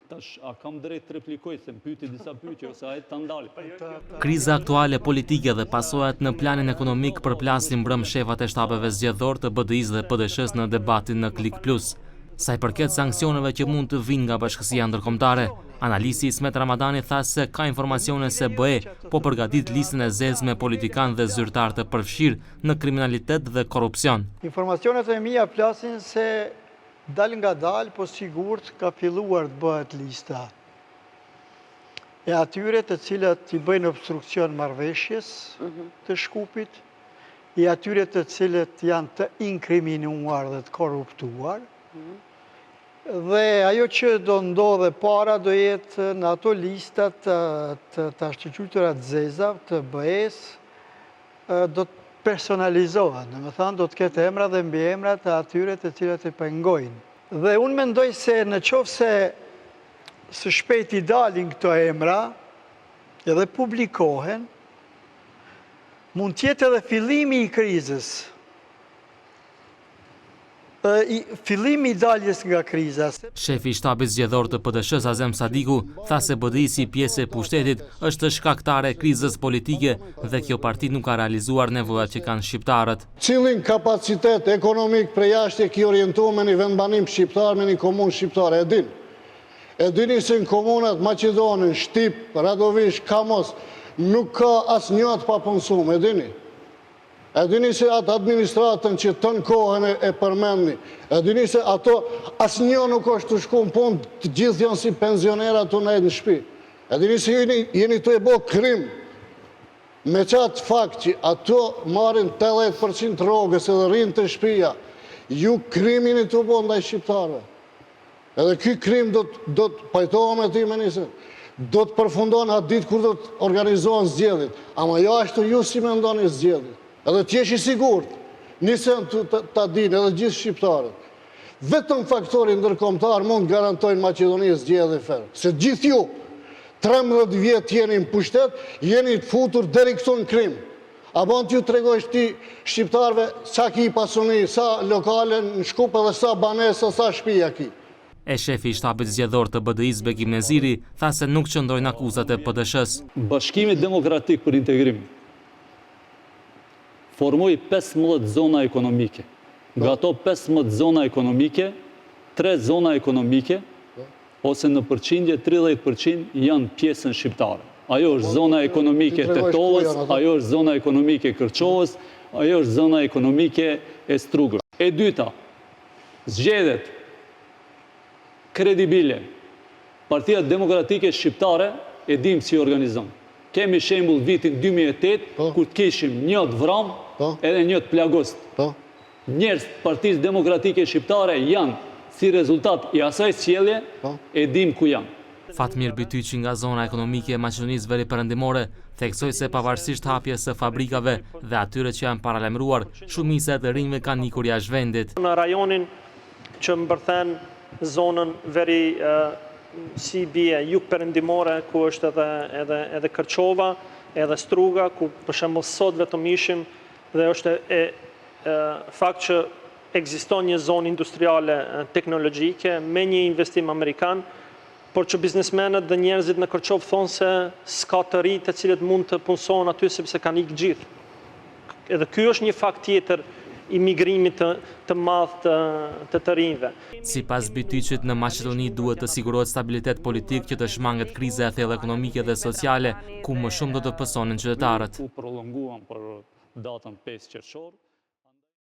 Tash, a kam drejt të replikoj, se më pyti disa pyetje, ose a e të ndalë. Kriza aktuale politike dhe pasojat në planin ekonomik përplasin mbrëm shefat e shtabeve zgjedhor të BDI-s dhe PDSH në debatin në Klik Plus. Sa i përket sanksioneve që mund të vinë nga bashkësia ndërkombëtare, analisti Ismet Ramadani tha se ka informacione se BE po përgatit listën e zezë me politikan dhe zyrtar të përfshirë në kriminalitet dhe korrupsion. Informacionet e mia flasin se dal nga dal, po sigurt ka filluar të bëhet lista e atyre të cilët i bëjnë obstruksion marrëveshjes të Shkupit, e atyre të cilët janë të inkriminuar dhe të korruptuar, dhe ajo që do ndodhe para do jetë në ato listat të ashtuara të zeza të BE-s, do të personalizohen, do të thonë do të ketë emra dhe mbiemra të atyre të cilët e pengojnë. Dhe unë mendoj se në qoftë se së shpejti dalin këto emra edhe publikohen, mund të jetë edhe fillimi i krizës. Fillimi i daljes nga kriza. Shefi i shtabit zgjedhor të PDSH-s Azem Sadiku tha se BDI si pjesë e pushtetit është shkaktare e krizës politike dhe kjo parti nuk ka realizuar nevojat që kanë shqiptarët. Cilin kapacitet ekonomik për jashtë e ki orientuar me një vendbanim shqiptar, me një komunë shqiptare, e dini se në komunat Maqedonin, Shtip, Radovish, Kamos, nuk ka asnjë të papunësuar, e dini. E dini se atë administratën që të në kohën e përmendni, e dini se ato asnjë nuk është të shku në punë, të gjithë janë si pensionera të nejtë në shtëpi. E dini se jeni të e bo krim, me qatë fakt që ato marrin 80% rogës edhe rrinë të shtëpia, ju krimin i të bo ndaj shqiptarëve. Edhe ky krim do të pajtohem e ti me njëse, do të përfundon atë ditë kur do të organizohen zgjedhjet, ama jo ashtu ju si me ndoni zgjedhjet. Edhe t'jesh i sigurt, nisen të dinë edhe gjithë shqiptarët. Vetëm faktori ndërkombëtar mund garantojnë Maqedonisë zgjedhje ferm. Se gjithë ju, 13 vjetë jeni në pushtet, jeni të futur deri këtu në krim. A bon t'ju tregojsh ti shqiptarëve sa ki pasuni, sa lokale në Shkup edhe sa banesa, sa shtëpia ki. E shefi i shtabit zgjedhor të BDI-s Bekim Neziri tha se nuk qëndrojnë akuzat e PDSH-s. Bashkimi Demokratik për Integrim formoi 15 zona ekonomike. Nga ato 15 zona ekonomike, 3 zona ekonomike, ose në përqindje 30% janë pjesën shqiptare. Ajo është zona ekonomike Tetovës, ajo është zona ekonomike Kërçovës, ajo është zona ekonomike e Strugës. E dyta, zgjedhjet kredibile. Partia Demokratike Shqiptare e dim si organizon. Kemi shembull vitin 2008, kur të kishim një të vram, edhe një të plagost. Njerëz Partisë Demokratike Shqiptare janë si rezultat i asaj sjellje, e dim ku janë. Fatmir Bytyqi nga zona ekonomike e Maqedonisë Veriperëndimore theksoi se pavarësisht hapjes së fabrikave dhe atyre që janë paralajmëruar, shumica e të rinjve kanë ikur jashtë vendit. Në rajonin që mbërthen zonën si bie jug perëndimore, ku është edhe Kërçova, edhe Struga, ku për shembull sot vetëm ishim dhe është fakt që ekziston një zonë industriale teknologjike me një investim amerikan, por që biznesmenët dhe njerëzit në Kërçovë thonë se s'ka të rinj të cilët mund të punësohen aty sepse kanë ikë gjithë. Edhe ky është një fakt tjetër i migrimit të madh të rinjve. Sipas Bytyqit, në Maqedoni duhet të sigurohet stabilitet politik që të shmanget kriza e thellë ekonomike dhe sociale, ku më shumë do të pësonin qytetarët. U prolonguan për datën 5 qershor.